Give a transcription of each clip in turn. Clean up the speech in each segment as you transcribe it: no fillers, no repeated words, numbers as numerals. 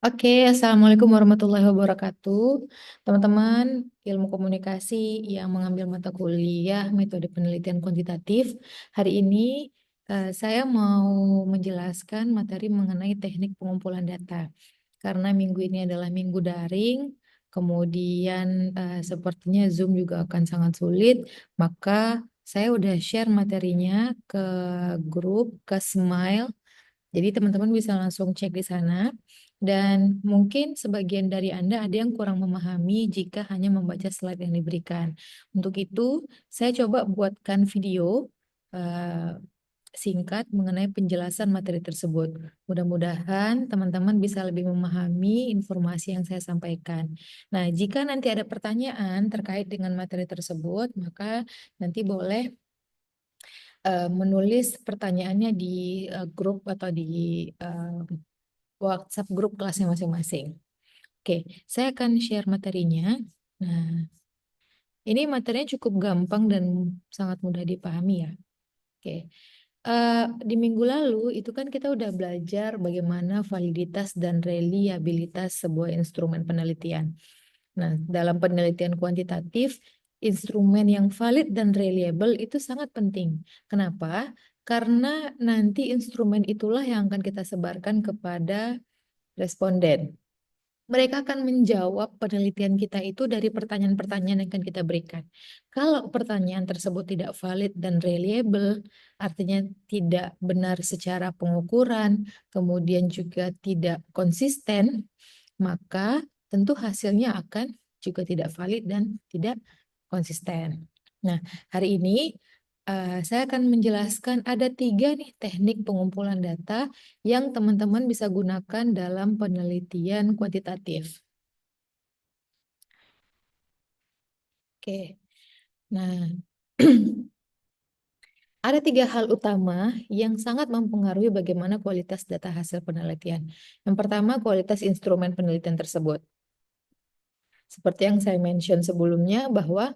Oke, Assalamualaikum warahmatullahi wabarakatuh. Teman-teman, ilmu komunikasi yang mengambil mata kuliah metode penelitian kuantitatif. Hari ini saya mau menjelaskan materi mengenai teknik pengumpulan data. Karena minggu ini adalah minggu daring, kemudian sepertinya Zoom juga akan sangat sulit, maka saya udah share materinya ke grup, ke Smile. Jadi teman-teman bisa langsung cek di sana. Dan mungkin sebagian dari Anda ada yang kurang memahami jika hanya membaca slide yang diberikan. Untuk itu, saya coba buatkan video eh, singkat mengenai penjelasan materi tersebut. Mudah-mudahan teman-teman bisa lebih memahami informasi yang saya sampaikan. Nah, jika nanti ada pertanyaan terkait dengan materi tersebut, maka nanti boleh menulis pertanyaannya di grup atau di eh, WhatsApp grup kelasnya masing-masing. Oke, saya akan share materinya. Nah, ini materinya cukup gampang dan sangat mudah dipahami ya. Oke, di minggu lalu itu kan kita udah belajar bagaimana validitas dan reliabilitas sebuah instrumen penelitian. Nah, dalam penelitian kuantitatif, instrumen yang valid dan reliable itu sangat penting. Kenapa? Karena nanti instrumen itulah yang akan kita sebarkan kepada responden. Mereka akan menjawab penelitian kita itu dari pertanyaan-pertanyaan yang akan kita berikan. Kalau pertanyaan tersebut tidak valid dan reliable, artinya tidak benar secara pengukuran, kemudian juga tidak konsisten, maka tentu hasilnya akan juga tidak valid dan tidak konsisten. Nah, hari ini saya akan menjelaskan ada tiga nih teknik pengumpulan data yang teman-teman bisa gunakan dalam penelitian kuantitatif. Oke, nah ada tiga hal utama yang sangat mempengaruhi bagaimana kualitas data hasil penelitian. Yang pertama, kualitas instrumen penelitian tersebut. Seperti yang saya mention sebelumnya bahwa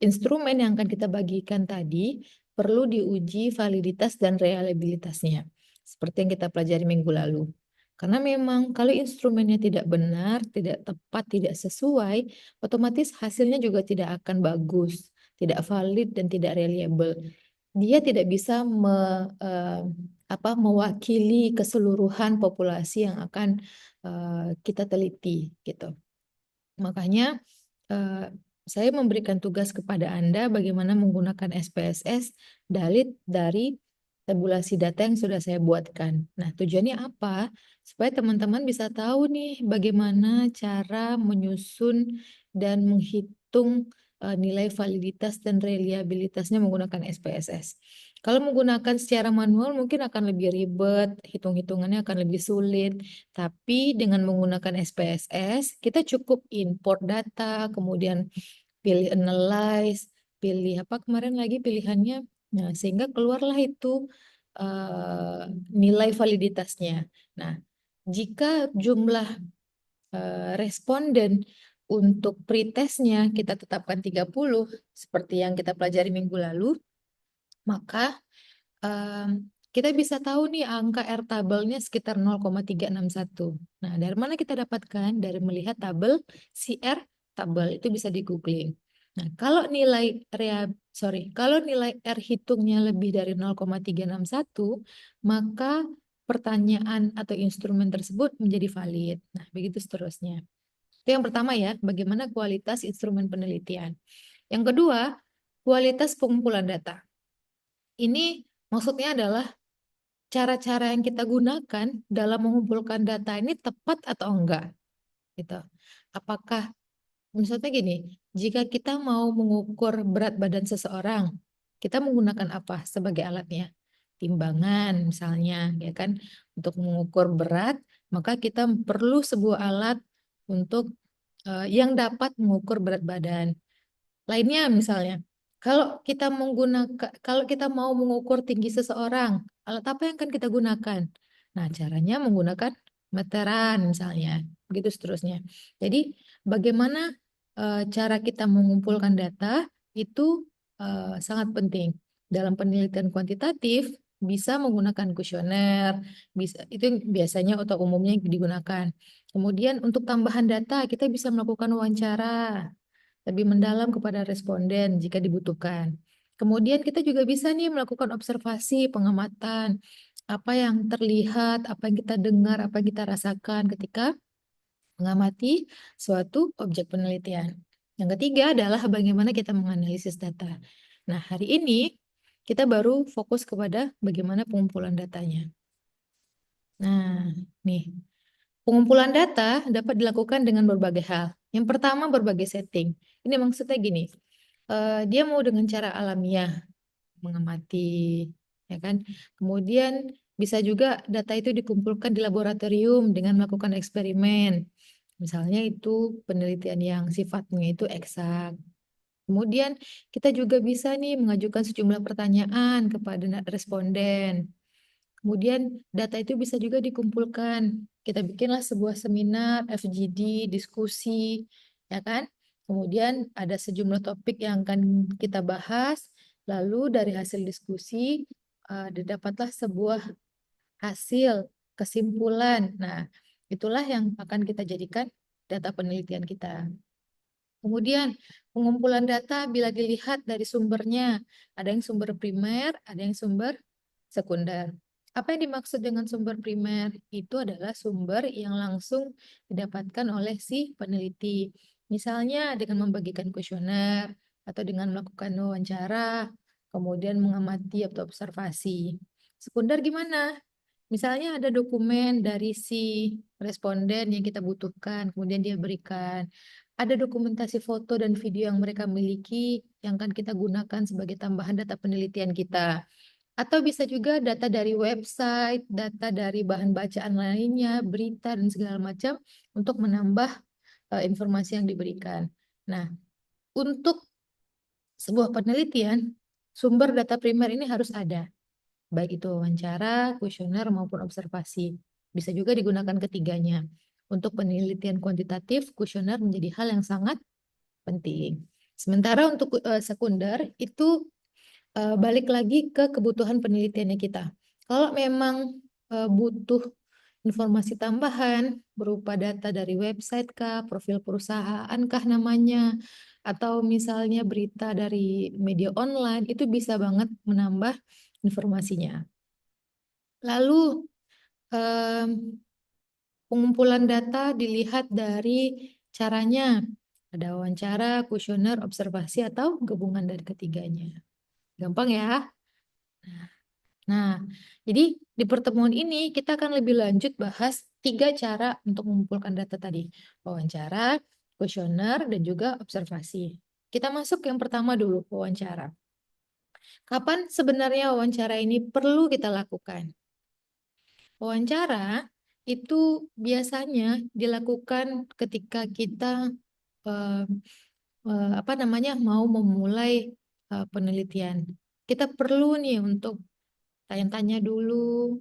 instrumen yang akan kita bagikan tadi perlu diuji validitas dan reliabilitasnya, seperti yang kita pelajari minggu lalu. Karena memang kalau instrumennya tidak benar, tidak tepat, tidak sesuai, otomatis hasilnya juga tidak akan bagus, tidak valid dan tidak reliable. Dia tidak bisa mewakili keseluruhan populasi yang akan kita teliti, gitu. Makanya eh, saya memberikan tugas kepada Anda bagaimana menggunakan SPSS dari tabulasi data yang sudah saya buatkan. Nah, tujuannya apa? Supaya teman-teman bisa tahu nih bagaimana cara menyusun dan menghitung nilai validitas dan reliabilitasnya menggunakan SPSS. Kalau menggunakan secara manual mungkin akan lebih ribet, hitung-hitungannya akan lebih sulit. Tapi dengan menggunakan SPSS, kita cukup import data, kemudian pilih analyze, pilih apa kemarin lagi pilihannya. Nah, sehingga keluarlah itu eh, nilai validitasnya. Nah, jika jumlah responden untuk pretestnya kita tetapkan 30, seperti yang kita pelajari minggu lalu, maka em, kita bisa tahu nih angka R tabelnya sekitar 0,361. Nah, dari mana kita dapatkan? Dari melihat tabel CR tabel itu bisa di googling. Nah, kalau nilai R hitungnya lebih dari 0,361, maka pertanyaan atau instrumen tersebut menjadi valid. Nah, begitu seterusnya. Itu yang pertama ya, bagaimana kualitas instrumen penelitian. Yang kedua, kualitas pengumpulan data. Ini maksudnya adalah cara-cara yang kita gunakan dalam mengumpulkan data ini tepat atau enggak gitu. Apakah misalnya gini, jika kita mau mengukur berat badan seseorang, kita menggunakan apa sebagai alatnya? Timbangan misalnya, ya kan? Untuk mengukur berat, maka kita perlu sebuah alat untuk yang dapat mengukur berat badan. Lainnya misalnya, kalau kita mau mengukur tinggi seseorang, alat apa yang akan kita gunakan? Nah, caranya menggunakan meteran misalnya, begitu seterusnya. Jadi, bagaimana cara kita mengumpulkan data itu sangat penting. Dalam penelitian kuantitatif, bisa menggunakan kuesioner, bisa itu yang biasanya atau umumnya yang digunakan. Kemudian untuk tambahan data kita bisa melakukan wawancara lebih mendalam kepada responden jika dibutuhkan. Kemudian kita juga bisa nih melakukan observasi, pengamatan, apa yang terlihat, apa yang kita dengar, apa yang kita rasakan ketika mengamati suatu objek penelitian. Yang ketiga adalah bagaimana kita menganalisis data. Nah, hari ini kita baru fokus kepada bagaimana pengumpulan datanya. Nah, nih, pengumpulan data dapat dilakukan dengan berbagai hal. Yang pertama, berbagai setting. Ini maksudnya gini, dia mau dengan cara alamiah, mengamati, ya kan? Kemudian bisa juga data itu dikumpulkan di laboratorium dengan melakukan eksperimen. Misalnya itu penelitian yang sifatnya itu eksak. Kemudian kita juga bisa nih mengajukan sejumlah pertanyaan kepada responden. Kemudian data itu bisa juga dikumpulkan. Kita bikinlah sebuah seminar, FGD, diskusi, ya kan? Kemudian ada sejumlah topik yang akan kita bahas. Lalu dari hasil diskusi didapatlah sebuah hasil kesimpulan. Nah, itulah yang akan kita jadikan data penelitian kita. Kemudian pengumpulan data bila dilihat dari sumbernya, ada yang sumber primer, ada yang sumber sekunder. Apa yang dimaksud dengan sumber primer? Itu adalah sumber yang langsung didapatkan oleh si peneliti. Misalnya dengan membagikan kuesioner atau dengan melakukan wawancara, kemudian mengamati atau observasi. Sekunder gimana? Misalnya ada dokumen dari si responden yang kita butuhkan, kemudian dia berikan. Ada dokumentasi foto dan video yang mereka miliki yang akan kita gunakan sebagai tambahan data penelitian kita. Atau bisa juga data dari website, data dari bahan bacaan lainnya, berita, dan segala macam untuk menambah informasi yang diberikan. Nah, untuk sebuah penelitian, sumber data primer ini harus ada. Baik itu wawancara, kuesioner, maupun observasi. Bisa juga digunakan ketiganya. Untuk penelitian kuantitatif, kuesioner menjadi hal yang sangat penting. Sementara untuk sekunder itu balik lagi ke kebutuhan penelitiannya kita. Kalau memang butuh informasi tambahan berupa data dari website kah, profil perusahaan kah namanya, atau misalnya berita dari media online, itu bisa banget menambah informasinya. Lalu em, pengumpulan data dilihat dari caranya. Ada wawancara, kuesioner, observasi, atau gabungan dari ketiganya. Gampang ya? Nah, jadi di pertemuan ini kita akan lebih lanjut bahas 3 cara untuk mengumpulkan data tadi. Wawancara, kuesioner, dan juga observasi. Kita masuk yang pertama dulu, wawancara. Kapan sebenarnya wawancara ini perlu kita lakukan? Wawancara itu biasanya dilakukan ketika kita eh, apa namanya mau memulai penelitian. Kita perlu nih untuk tanya-tanya dulu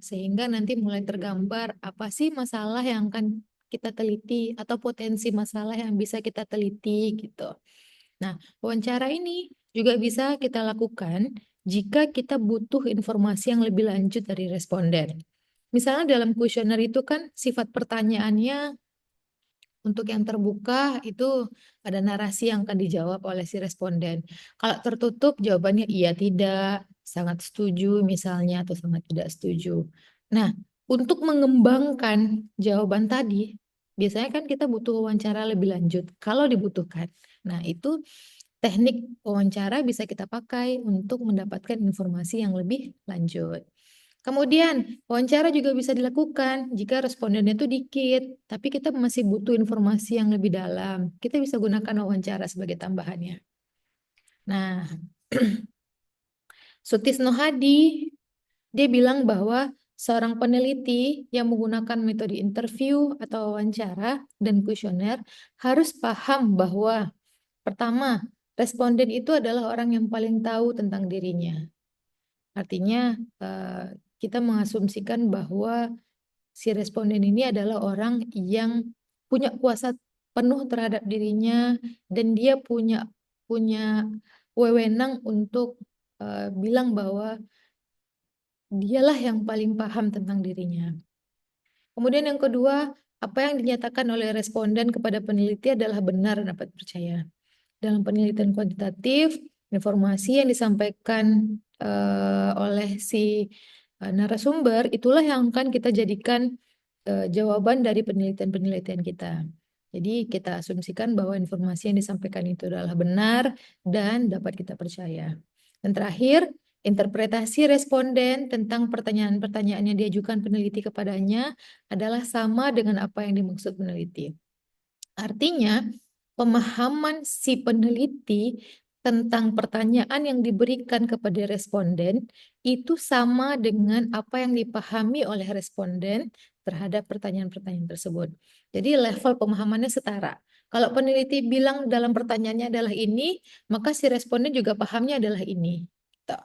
sehingga nanti mulai tergambar apa sih masalah yang akan kita teliti atau potensi masalah yang bisa kita teliti gitu. Nah, wawancara ini juga bisa kita lakukan jika kita butuh informasi yang lebih lanjut dari responden. Misalnya dalam kuesioner itu kan sifat pertanyaannya untuk yang terbuka itu ada narasi yang akan dijawab oleh si responden. Kalau tertutup jawabannya iya tidak, sangat setuju misalnya atau sangat tidak setuju. Nah, untuk mengembangkan jawaban tadi, biasanya kan kita butuh wawancara lebih lanjut kalau dibutuhkan. Nah, itu teknik wawancara bisa kita pakai untuk mendapatkan informasi yang lebih lanjut. Kemudian, wawancara juga bisa dilakukan jika respondennya itu dikit, tapi kita masih butuh informasi yang lebih dalam. Kita bisa gunakan wawancara sebagai tambahannya. Nah, Sutisno Hadi, dia bilang bahwa seorang peneliti yang menggunakan metode interview atau wawancara dan kuesioner harus paham bahwa pertama, responden itu adalah orang yang paling tahu tentang dirinya. Artinya, kita mengasumsikan bahwa si responden ini adalah orang yang punya kuasa penuh terhadap dirinya dan dia punya punya wewenang untuk bilang bahwa dialah yang paling paham tentang dirinya. Kemudian yang kedua, apa yang dinyatakan oleh responden kepada peneliti adalah benar dan dapat percaya. Dalam penelitian kuantitatif, informasi yang disampaikan oleh si narasumber itulah yang akan kita jadikan jawaban dari penelitian-penelitian kita. Jadi kita asumsikan bahwa informasi yang disampaikan itu adalah benar dan dapat kita percaya. Dan terakhir, interpretasi responden tentang pertanyaan-pertanyaan yang diajukan peneliti kepadanya adalah sama dengan apa yang dimaksud peneliti. Artinya, pemahaman si peneliti tentang pertanyaan yang diberikan kepada responden itu sama dengan apa yang dipahami oleh responden terhadap pertanyaan-pertanyaan tersebut. Jadi level pemahamannya setara. Kalau peneliti bilang dalam pertanyaannya adalah ini, maka si responden juga pahamnya adalah ini. Gitu.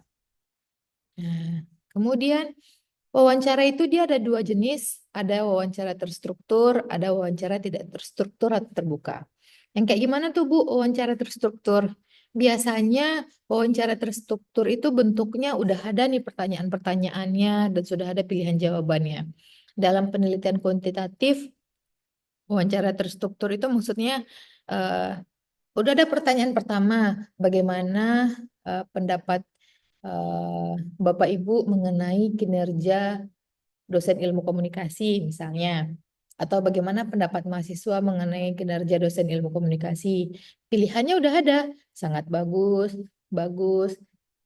Nah, kemudian wawancara itu dia ada dua jenis, ada wawancara terstruktur, ada wawancara tidak terstruktur atau terbuka. Yang kayak gimana tuh Bu wawancara terstruktur? Biasanya wawancara terstruktur itu bentuknya udah ada nih pertanyaan-pertanyaannya dan sudah ada pilihan jawabannya. Dalam penelitian kuantitatif, wawancara terstruktur itu maksudnya eh, udah ada pertanyaan pertama, bagaimana pendapat eh, Bapak Ibu mengenai kinerja dosen ilmu komunikasi misalnya, atau bagaimana pendapat mahasiswa mengenai kinerja dosen ilmu komunikasi. Pilihannya udah ada, sangat bagus, bagus,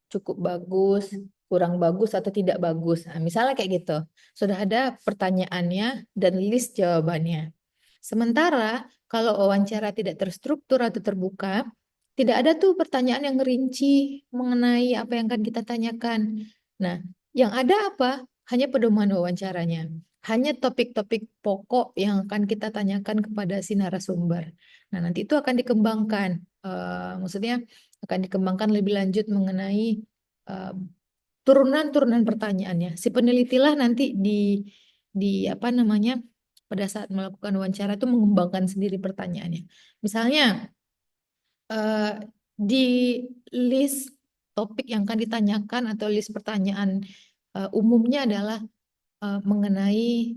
cukup bagus, kurang bagus atau tidak bagus. Nah, misalnya kayak gitu. Sudah ada pertanyaannya dan list jawabannya. Sementara kalau wawancara tidak terstruktur atau terbuka, tidak ada tuh pertanyaan yang rinci mengenai apa yang akan kita tanyakan. Nah, yang ada apa? Hanya pedoman wawancaranya. Hanya topik-topik pokok yang akan kita tanyakan kepada si narasumber. Nah, nanti itu akan dikembangkan. Maksudnya akan dikembangkan lebih lanjut mengenai eh, turunan-turunan pertanyaannya. Si penelitilah nanti di apa namanya pada saat melakukan wawancara itu mengembangkan sendiri pertanyaannya. Misalnya eh, di list topik yang akan ditanyakan atau list pertanyaan umumnya adalah mengenai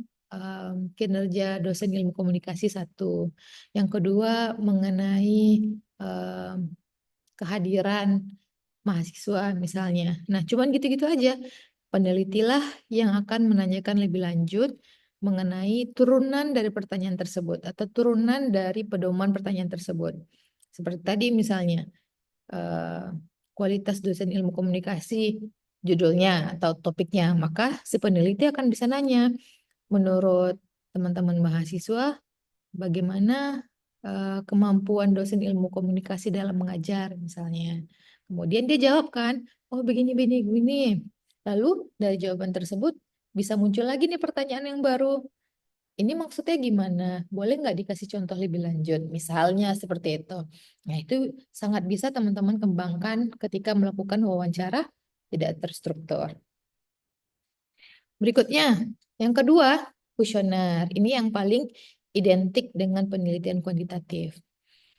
kinerja dosen ilmu komunikasi satu. Yang kedua mengenai em, kehadiran mahasiswa misalnya. Nah, cuman gitu-gitu aja. Penelitilah yang akan menanyakan lebih lanjut mengenai turunan dari pertanyaan tersebut atau turunan dari pedoman pertanyaan tersebut. Seperti tadi misalnya, eh, kualitas dosen ilmu komunikasi judulnya atau topiknya, maka si peneliti akan bisa nanya, menurut teman-teman mahasiswa, bagaimana kemampuan dosen ilmu komunikasi dalam mengajar misalnya. Kemudian dia jawab kan, oh begini, begini, begini. Lalu dari jawaban tersebut bisa muncul lagi nih pertanyaan yang baru. Ini maksudnya gimana? Boleh nggak dikasih contoh lebih lanjut? Misalnya seperti itu. Nah itu sangat bisa teman-teman kembangkan ketika melakukan wawancara tidak terstruktur. Berikutnya, yang kedua, kuesioner. Ini yang paling identik dengan penelitian kuantitatif.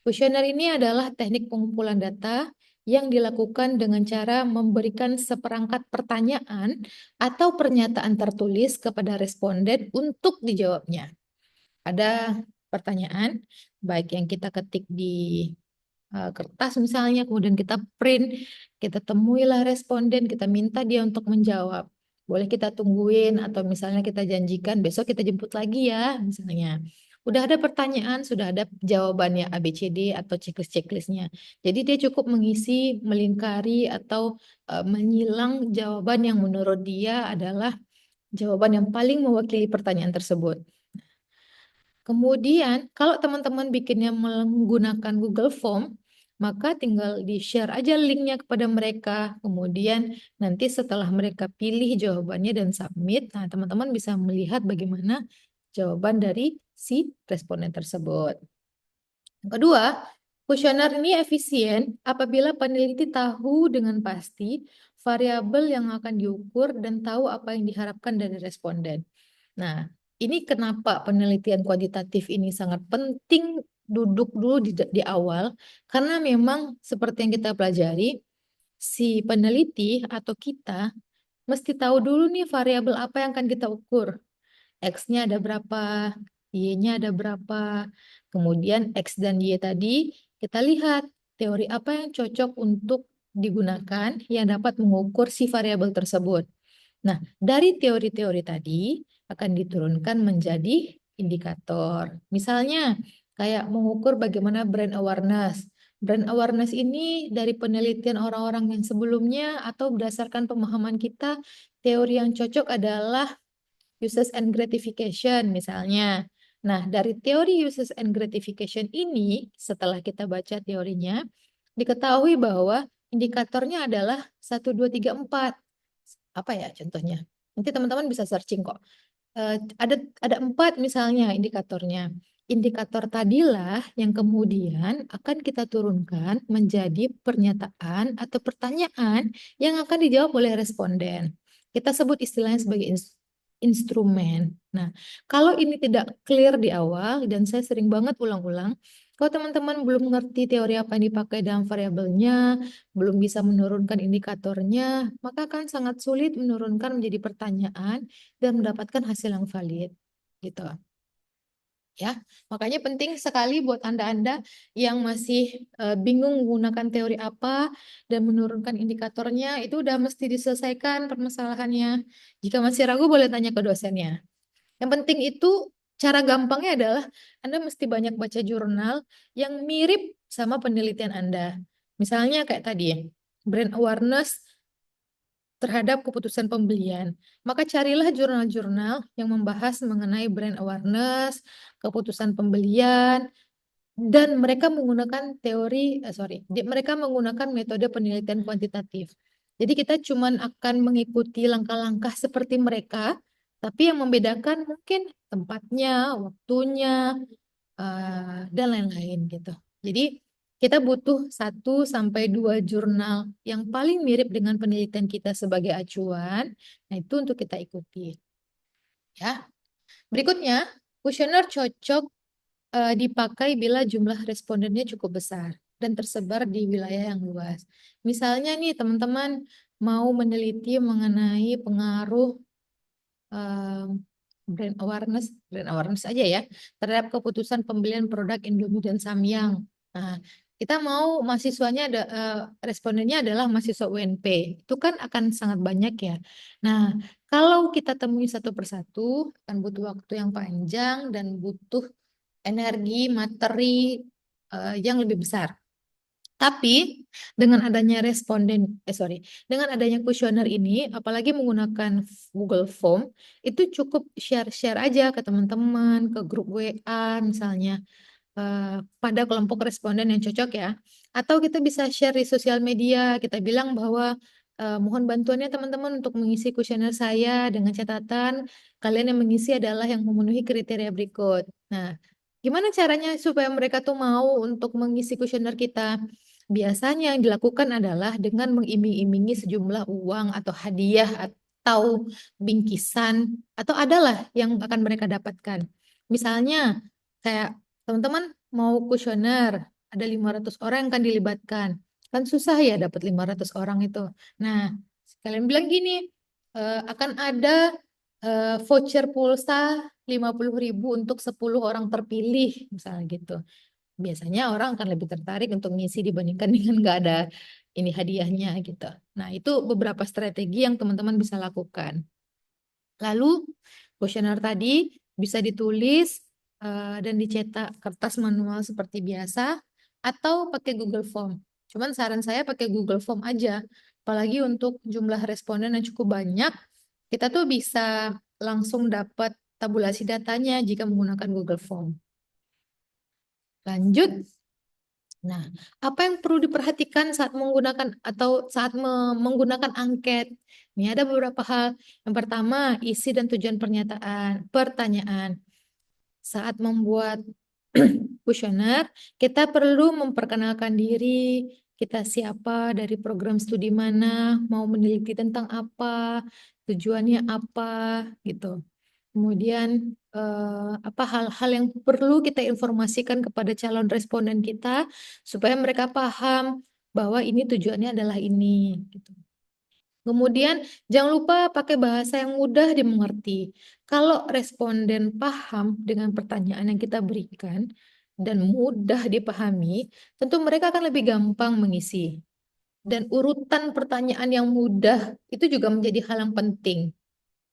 Kuesioner ini adalah teknik pengumpulan data yang dilakukan dengan cara memberikan seperangkat pertanyaan atau pernyataan tertulis kepada responden untuk dijawabnya. Ada pertanyaan, baik yang kita ketik di kertas misalnya, kemudian kita print, kita temuilah responden, kita minta dia untuk menjawab. Boleh kita tungguin atau misalnya kita janjikan besok kita jemput lagi ya, misalnya. Udah ada pertanyaan, sudah ada jawabannya ABCD atau checklist-checklistnya. Jadi dia cukup mengisi, melingkari atau menyilang jawaban yang menurut dia adalah jawaban yang paling mewakili pertanyaan tersebut. Kemudian, kalau teman-teman bikinnya menggunakan Google Form, maka tinggal di-share aja linknya kepada mereka. Kemudian nanti setelah mereka pilih jawabannya dan submit, nah teman-teman bisa melihat bagaimana jawaban dari si responden tersebut. Yang kedua, kuesioner ini efisien apabila peneliti tahu dengan pasti variabel yang akan diukur dan tahu apa yang diharapkan dari responden. Nah, ini kenapa penelitian kuantitatif ini sangat penting duduk dulu di awal, karena memang seperti yang kita pelajari, si peneliti atau kita mesti tahu dulu nih variabel apa yang akan kita ukur. X-nya ada berapa, Y-nya ada berapa. Kemudian X dan Y tadi kita lihat teori apa yang cocok untuk digunakan yang dapat mengukur si variabel tersebut. Nah, dari teori-teori tadi akan diturunkan menjadi indikator. Misalnya, kayak mengukur bagaimana brand awareness. Brand awareness ini dari penelitian orang-orang yang sebelumnya atau berdasarkan pemahaman kita, teori yang cocok adalah uses and gratification misalnya. Nah, dari teori uses and gratification ini, setelah kita baca teorinya, diketahui bahwa indikatornya adalah 1, 2, 3, 4. Apa ya contohnya? Nanti teman-teman bisa searching kok. Ada 4 misalnya indikatornya. Indikator tadilah yang kemudian akan kita turunkan menjadi pernyataan atau pertanyaan yang akan dijawab oleh responden. Kita sebut istilahnya sebagai instrumen. Nah, kalau ini tidak clear di awal, dan saya sering banget ulang-ulang, kalau teman-teman belum mengerti teori apa yang dipakai dalam variabelnya, belum bisa menurunkan indikatornya, maka akan sangat sulit menurunkan menjadi pertanyaan dan mendapatkan hasil yang valid. Gitu. Ya, makanya penting sekali buat Anda-Anda yang masih bingung menggunakan teori apa dan menurunkan indikatornya, itu udah mesti diselesaikan permasalahannya. Jika masih ragu, boleh tanya ke dosennya. Yang penting itu cara gampangnya adalah Anda mesti banyak baca jurnal yang mirip sama penelitian Anda. Misalnya kayak tadi, brand awareness terhadap keputusan pembelian. Maka carilah jurnal-jurnal yang membahas mengenai brand awareness, keputusan pembelian, dan mereka menggunakan mereka menggunakan metode penelitian kuantitatif. Jadi kita cuman akan mengikuti langkah-langkah seperti mereka, tapi yang membedakan mungkin tempatnya, waktunya, dan lain-lain gitu. Jadi kita butuh 1 sampai 2 jurnal yang paling mirip dengan penelitian kita sebagai acuan. Nah, itu untuk kita ikuti. Ya. Berikutnya, kuesioner cocok dipakai bila jumlah respondennya cukup besar dan tersebar di wilayah yang luas. Misalnya nih teman-teman mau meneliti mengenai pengaruh um, brand awareness aja ya, terhadap keputusan pembelian produk Indomie dan Samyang. Nah, kita mau mahasiswanya respondennya adalah mahasiswa UNP. Itu kan akan sangat banyak ya. Nah, kalau kita temui satu persatu, akan butuh waktu yang panjang dan butuh energi, materi yang lebih besar. Tapi dengan adanya dengan adanya kuesioner ini, apalagi menggunakan Google Form, itu cukup share-share aja ke teman-teman, ke grup WA misalnya, pada kelompok responden yang cocok ya. Atau kita bisa share di sosial media, kita bilang bahwa mohon bantuannya teman-teman untuk mengisi kuesioner saya dengan catatan kalian yang mengisi adalah yang memenuhi kriteria berikut. Nah, gimana caranya supaya mereka tuh mau untuk mengisi kuesioner kita? Biasanya yang dilakukan adalah dengan mengiming-imingi sejumlah uang atau hadiah atau bingkisan atau adalah yang akan mereka dapatkan. Misalnya kayak teman-teman mau kuesioner, ada 500 orang yang akan dilibatkan. Kan susah ya dapat 500 orang itu. Nah, kalian bilang gini, akan ada voucher pulsa 50.000 untuk 10 orang terpilih, misalnya gitu. Biasanya orang akan lebih tertarik untuk ngisi dibandingkan dengan nggak ada ini hadiahnya gitu. Nah, itu beberapa strategi yang teman-teman bisa lakukan. Lalu, kuesioner tadi bisa ditulis dan dicetak kertas manual seperti biasa atau pakai Google Form. Cuman saran saya pakai Google Form aja. Apalagi untuk jumlah responden yang cukup banyak, kita tuh bisa langsung dapat tabulasi datanya jika menggunakan Google Form. Lanjut. Nah, apa yang perlu diperhatikan saat menggunakan menggunakan angket? Ini ada beberapa hal. Yang pertama, isi dan tujuan pertanyaan. Saat membuat kuesioner, kita perlu memperkenalkan diri, kita siapa, dari program studi mana, mau meneliti tentang apa, tujuannya apa, gitu. Kemudian apa hal-hal yang perlu kita informasikan kepada calon responden kita supaya mereka paham bahwa ini tujuannya adalah ini, gitu. Kemudian jangan lupa pakai bahasa yang mudah dimengerti. Kalau responden paham dengan pertanyaan yang kita berikan dan mudah dipahami, tentu mereka akan lebih gampang mengisi. Dan urutan pertanyaan yang mudah itu juga menjadi hal yang penting,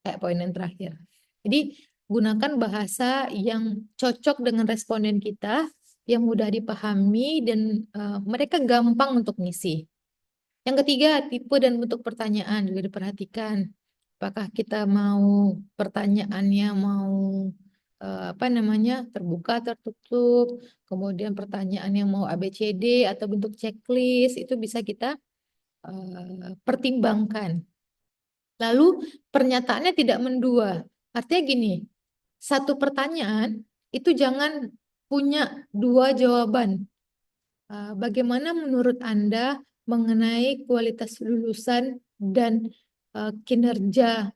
kayak poin yang terakhir. Jadi gunakan bahasa yang cocok dengan responden kita, yang mudah dipahami dan mereka gampang untuk ngisi. Yang ketiga, tipe dan bentuk pertanyaan juga diperhatikan. Apakah kita mau pertanyaannya mau apa namanya terbuka, tertutup, kemudian pertanyaan yang mau ABCD atau bentuk checklist itu bisa kita pertimbangkan. Lalu pernyataannya tidak mendua. Artinya gini, satu pertanyaan itu jangan punya dua jawaban. Bagaimana menurut Anda mengenai kualitas lulusan dan kinerja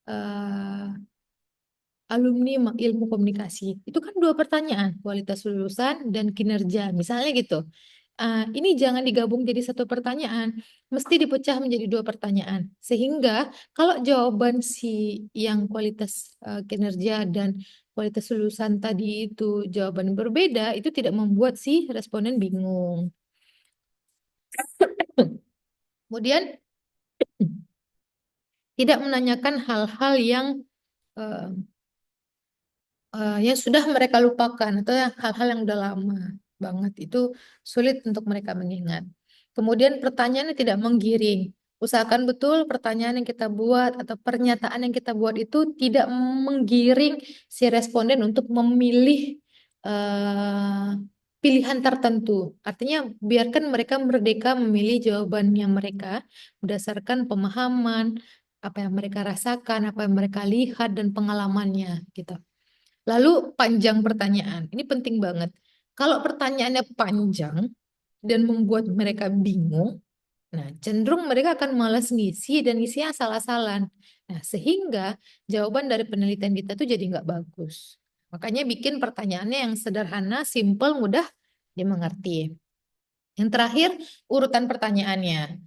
eh, alumni ilmu komunikasi? Itu kan dua pertanyaan, kualitas lulusan dan kinerja. Misalnya gitu. Ini jangan digabung jadi satu pertanyaan, mesti dipecah menjadi dua pertanyaan. Sehingga kalau jawaban si yang kualitas kinerja dan kualitas lulusan tadi itu jawaban berbeda, itu tidak membuat si responden bingung. Kemudian tidak menanyakan hal-hal eh, yang sudah mereka lupakan atau hal-hal yang udah lama banget itu sulit untuk mereka mengingat. Kemudian pertanyaannya tidak menggiring. Usahakan betul pertanyaan yang kita buat atau pernyataan yang kita buat itu tidak menggiring si responden untuk memilih eh, pilihan tertentu. Artinya biarkan mereka merdeka memilih jawabannya mereka berdasarkan pemahaman, apa yang mereka rasakan, apa yang mereka lihat dan pengalamannya gitu. Lalu panjang pertanyaan. Ini penting banget. Kalau pertanyaannya panjang dan membuat mereka bingung, nah cenderung mereka akan malas ngisi dan ngisinya asal-asalan. Nah, sehingga jawaban dari penelitian kita tuh jadi nggak bagus. Makanya bikin pertanyaannya yang sederhana, simple, mudah dimengerti. Yang terakhir, urutan pertanyaannya.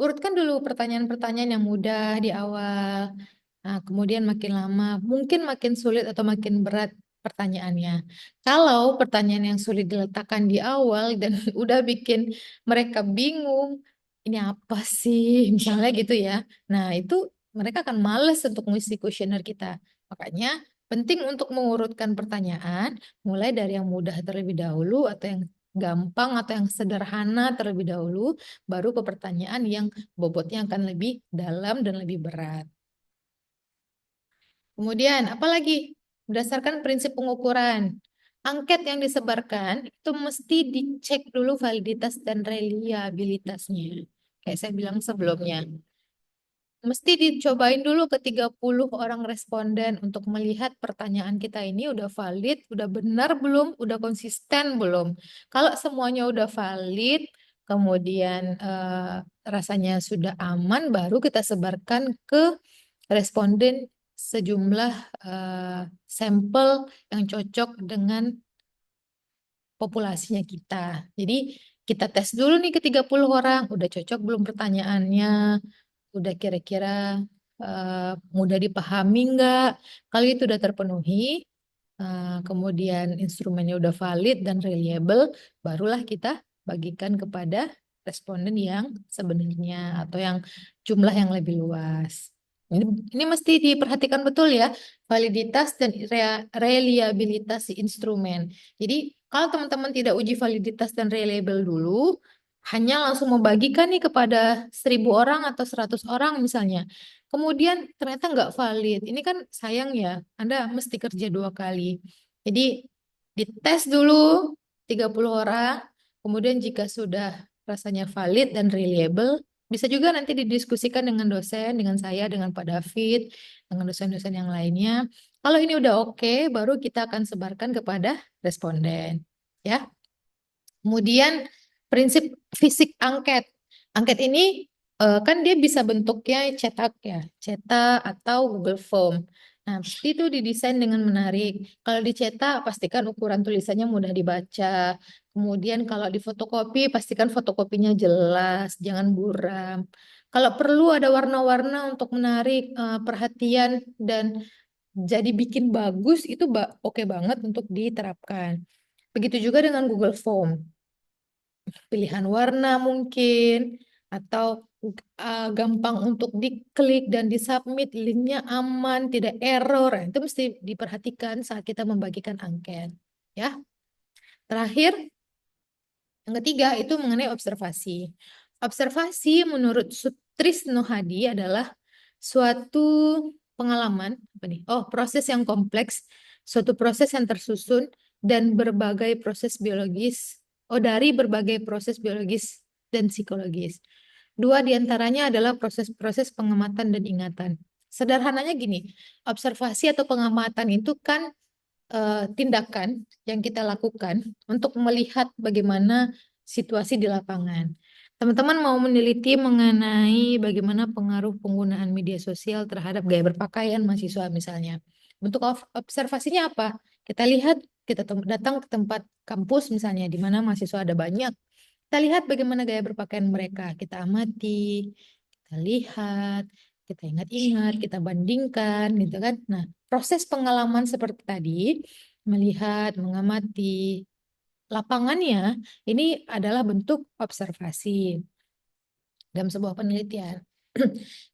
Urutkan dulu pertanyaan-pertanyaan yang mudah di awal. Nah, kemudian makin lama, mungkin makin sulit atau makin berat pertanyaannya. Kalau pertanyaan yang sulit diletakkan di awal dan udah bikin mereka bingung, ini apa sih? Misalnya gitu ya. Nah, itu mereka akan males untuk mengisi kuesioner kita. Makanya penting untuk mengurutkan pertanyaan, mulai dari yang mudah terlebih dahulu atau yang gampang atau yang sederhana terlebih dahulu, baru ke pertanyaan yang bobotnya akan lebih dalam dan lebih berat. Kemudian, apalagi berdasarkan prinsip pengukuran, angket yang disebarkan itu mesti dicek dulu validitas dan reliabilitasnya. Kayak saya bilang sebelumnya, mesti dicobain dulu ke 30 orang responden untuk melihat pertanyaan kita ini udah valid, udah benar belum, udah konsisten belum. Kalau semuanya udah valid, kemudian rasanya sudah aman, baru kita sebarkan ke responden sejumlah sampel yang cocok dengan populasinya kita. Jadi kita tes dulu nih ke 30 orang, udah cocok belum pertanyaannya, udah kira-kira mudah dipahami nggak? Kalau itu udah terpenuhi, kemudian instrumennya udah valid dan reliable, barulah kita bagikan kepada responden yang sebenarnya atau yang jumlah yang lebih luas. Ini, ini mesti diperhatikan betul ya, validitas dan reliabilitas si instrumen. Jadi kalau teman-teman tidak uji validitas dan reliable dulu, hanya langsung membagikan nih kepada 1.000 orang atau 100 orang misalnya. Kemudian ternyata nggak valid. Ini kan sayang ya, Anda mesti kerja dua kali. Jadi dites dulu 30 orang, kemudian jika sudah rasanya valid dan reliable, bisa juga nanti didiskusikan dengan dosen, dengan saya, dengan Pak David, dengan dosen-dosen yang lainnya. Kalau ini udah oke, baru kita akan sebarkan kepada responden. Ya. Kemudian prinsip fisik angket. Angket ini kan dia bisa bentuknya cetak ya, cetak atau Google Form. Nah, pasti itu didesain dengan menarik. Kalau dicetak, pastikan ukuran tulisannya mudah dibaca. Kemudian kalau difotokopi, pastikan fotokopinya jelas, jangan buram. Kalau perlu ada warna-warna untuk menarik perhatian dan jadi bikin bagus, itu oke banget untuk diterapkan. Begitu juga dengan Google Form, pilihan warna mungkin atau gampang untuk diklik dan disubmit, linknya aman, tidak error. Nah, itu mesti diperhatikan saat kita membagikan angket. Ya, terakhir yang ketiga itu mengenai observasi. Observasi menurut Sutrisno Hadi adalah suatu pengalaman, apa nih? Oh, proses yang kompleks, suatu proses yang tersusun dan berbagai proses biologis. Oh, dari berbagai proses biologis dan psikologis. Dua diantaranya adalah proses-proses pengamatan dan ingatan. Sederhananya gini, observasi atau pengamatan itu kan tindakan yang kita lakukan untuk melihat bagaimana situasi di lapangan. Teman-teman mau meneliti mengenai bagaimana pengaruh penggunaan media sosial terhadap gaya berpakaian mahasiswa misalnya. Bentuk observasinya apa? Kita lihat, kita datang ke tempat kampus misalnya, di mana mahasiswa ada banyak. Kita lihat bagaimana gaya berpakaian mereka. Kita amati, kita lihat, kita ingat-ingat, kita bandingkan, gitu kan. Nah, proses pengalaman seperti tadi, melihat, mengamati lapangannya, ini adalah bentuk observasi dalam sebuah penelitian.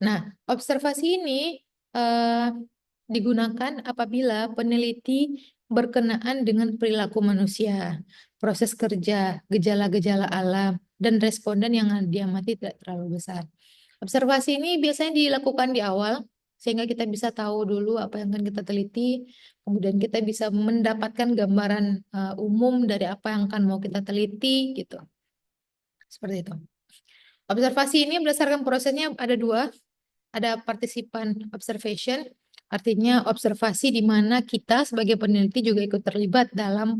Nah, observasi ini eh, digunakan apabila peneliti berkenaan dengan perilaku manusia, proses kerja, gejala-gejala alam, dan responden yang diamati tidak terlalu besar. Observasi ini biasanya dilakukan di awal, sehingga kita bisa tahu dulu apa yang akan kita teliti, kemudian kita bisa mendapatkan gambaran umum dari apa yang akan mau kita teliti, gitu. Seperti itu. Observasi ini berdasarkan prosesnya ada dua, ada participan observation, artinya observasi di mana kita sebagai peneliti juga ikut terlibat dalam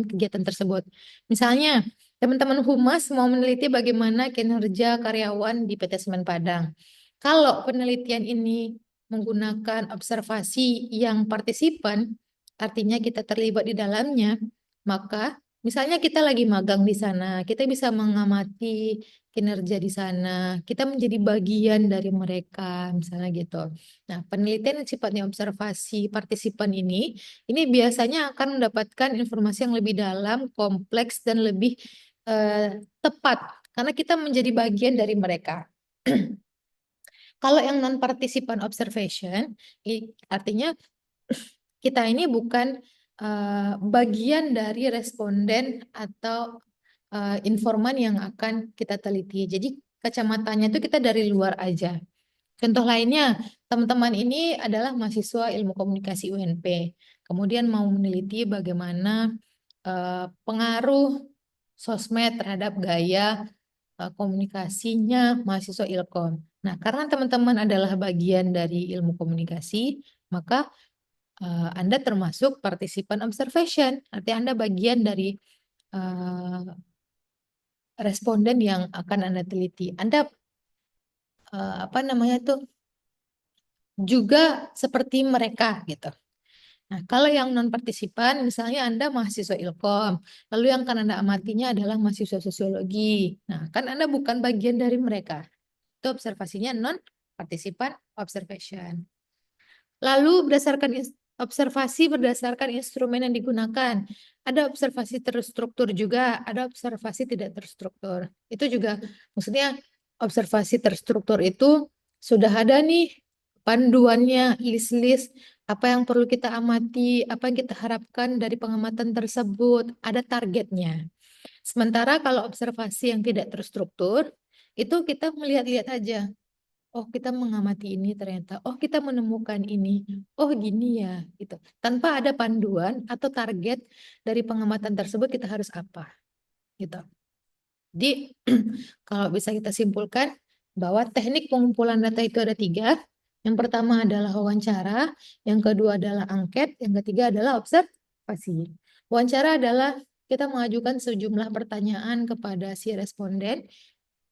kegiatan tersebut. Misalnya, teman-teman humas mau meneliti bagaimana kinerja karyawan di PT Semen Padang. Kalau penelitian ini menggunakan observasi yang partisipan, artinya kita terlibat di dalamnya, maka misalnya kita lagi magang di sana, kita bisa mengamati kinerja di sana, kita menjadi bagian dari mereka, misalnya gitu. Nah, penelitian yang sifatnya observasi partisipan ini biasanya akan mendapatkan informasi yang lebih dalam, kompleks, dan lebih tepat, karena kita menjadi bagian dari mereka. Kalau yang non-partisipan observation, artinya kita ini bukan bagian dari responden atau informan yang akan kita teliti. Jadi kacamatanya itu kita dari luar aja. Contoh lainnya, teman-teman ini adalah mahasiswa ilmu komunikasi UNP. Kemudian mau meneliti bagaimana pengaruh sosmed terhadap gaya komunikasinya mahasiswa Ilkom. Nah, karena teman-teman adalah bagian dari ilmu komunikasi, maka Anda termasuk partisipan observation. Artinya Anda bagian dari eh, responden yang akan Anda teliti. Anda apa namanya tuh juga seperti mereka gitu. Nah, kalau yang non partisipan, misalnya Anda mahasiswa Ilkom, lalu yang akan Anda amatinya adalah mahasiswa sosiologi. Nah, kan Anda bukan bagian dari mereka. Itu observasinya non partisipan observation. Lalu observasi berdasarkan instrumen yang digunakan. Ada observasi terstruktur juga, ada observasi tidak terstruktur. Itu juga maksudnya observasi terstruktur itu sudah ada nih panduannya, list-list apa yang perlu kita amati, apa yang kita harapkan dari pengamatan tersebut, ada targetnya. Sementara kalau observasi yang tidak terstruktur, itu kita melihat-lihat aja. Oh, kita mengamati ini ternyata. Oh, kita menemukan ini. Oh, gini ya, gitu. Tanpa ada panduan atau target dari pengamatan tersebut kita harus apa, gitu. Jadi, kalau bisa kita simpulkan bahwa teknik pengumpulan data itu ada tiga. Yang pertama adalah wawancara, yang kedua adalah angket, yang ketiga adalah observasi. Wawancara adalah kita mengajukan sejumlah pertanyaan kepada si responden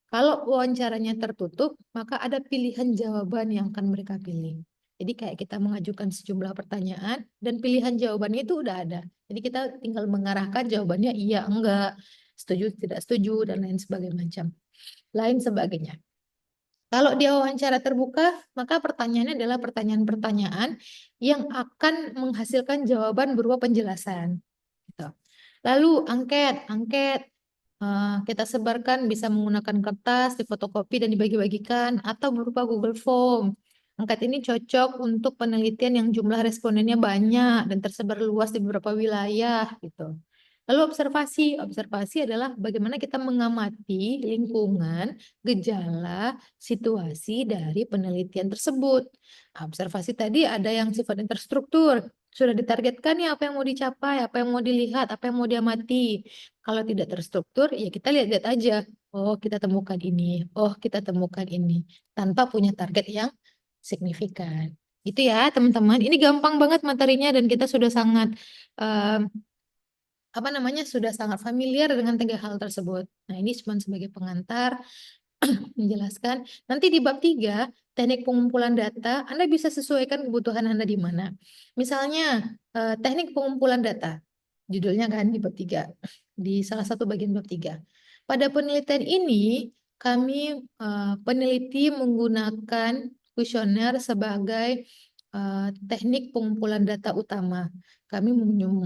Kalau wawancaranya tertutup, maka ada pilihan jawaban yang akan mereka pilih. Jadi kayak kita mengajukan sejumlah pertanyaan dan pilihan jawabannya itu udah ada. Jadi kita tinggal mengarahkan jawabannya iya, enggak, setuju, tidak setuju, dan lain sebagainya macam. Lain sebagainya. Kalau dia wawancara terbuka, maka pertanyaannya adalah pertanyaan-pertanyaan yang akan menghasilkan jawaban berupa penjelasan. Gitu. Lalu angket kita sebarkan bisa menggunakan kertas, difotokopi dan dibagi-bagikan atau berupa Google Form. Angket ini cocok untuk penelitian yang jumlah respondennya banyak dan tersebar luas di beberapa wilayah gitu. Lalu observasi adalah bagaimana kita mengamati lingkungan, gejala, situasi dari penelitian tersebut. Observasi tadi ada yang sifatnya terstruktur, sudah ditargetkan ya apa yang mau dicapai, apa yang mau dilihat, apa yang mau diamati. Kalau tidak terstruktur, ya kita lihat-lihat aja. Oh, kita temukan ini. Oh, kita temukan ini. Tanpa punya target yang signifikan. Itu ya, teman-teman. Ini gampang banget materinya dan kita sudah sangat sudah sangat familiar dengan tiga hal tersebut. Nah, ini cuma sebagai pengantar menjelaskan. Nanti di bab 3 teknik pengumpulan data, Anda bisa sesuaikan kebutuhan Anda di mana. Misalnya, teknik pengumpulan data. Judulnya kan di bab 3 di salah satu bagian bab 3. Pada penelitian ini, kami peneliti menggunakan kuesioner sebagai teknik pengumpulan data utama. Kami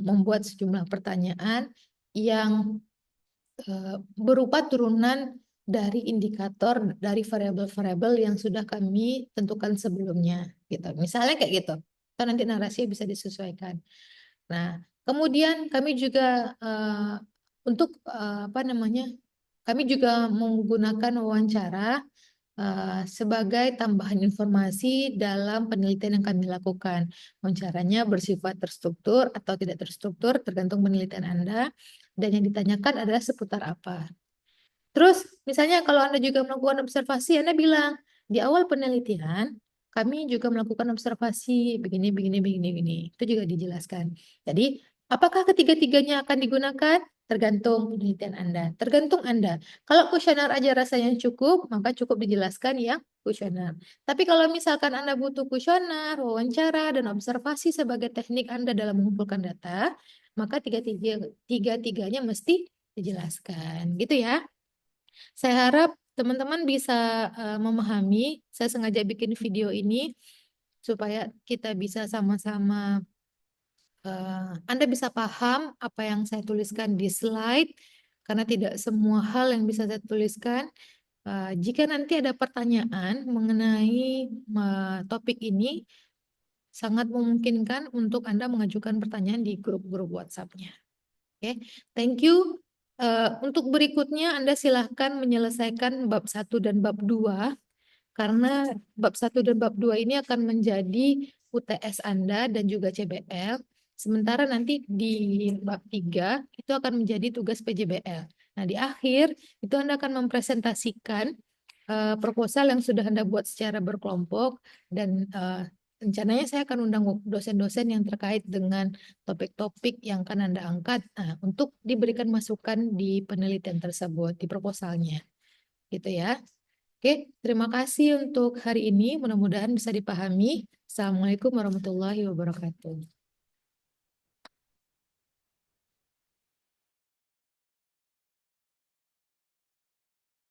membuat sejumlah pertanyaan yang berupa turunan dari indikator dari variabel-variabel yang sudah kami tentukan sebelumnya gitu. Misalnya kayak gitu. Atau nanti narasinya bisa disesuaikan. Nah, kemudian kami juga untuk kami juga menggunakan wawancara sebagai tambahan informasi dalam penelitian yang kami lakukan. Wawancaranya bersifat terstruktur atau tidak terstruktur tergantung penelitian Anda. Dan yang ditanyakan adalah seputar apa. Terus, misalnya kalau Anda juga melakukan observasi, Anda bilang, di awal penelitian, kami juga melakukan observasi begini, begini, begini, begini. Itu juga dijelaskan. Jadi, apakah ketiga-tiganya akan digunakan? Tergantung penelitian Anda. Tergantung Anda. Kalau kuesioner aja rasanya cukup, maka cukup dijelaskan yang kuesioner. Tapi kalau misalkan Anda butuh kuesioner, wawancara, dan observasi sebagai teknik Anda dalam mengumpulkan data, maka tiga-tiganya mesti dijelaskan. Gitu ya. Saya harap teman-teman bisa memahami. Saya sengaja bikin video ini supaya kita bisa sama-sama Anda bisa paham apa yang saya tuliskan di slide karena tidak semua hal yang bisa saya tuliskan. Jika nanti ada pertanyaan mengenai topik ini, sangat memungkinkan untuk Anda mengajukan pertanyaan di grup-grup WhatsApp-nya. Oke, thank you. Untuk berikutnya Anda silahkan menyelesaikan bab 1 dan bab 2 karena bab 1 dan bab 2 ini akan menjadi UTS Anda dan juga CBL. Sementara nanti di bab 3 itu akan menjadi tugas PJBL. Nah, di akhir itu Anda akan mempresentasikan proposal yang sudah Anda buat secara berkelompok dan rencananya saya akan undang dosen-dosen yang terkait dengan topik-topik yang akan Anda angkat untuk diberikan masukan di penelitian tersebut, di proposalnya. Gitu ya. Oke, terima kasih untuk hari ini. Mudah-mudahan bisa dipahami. Assalamualaikum warahmatullahi wabarakatuh.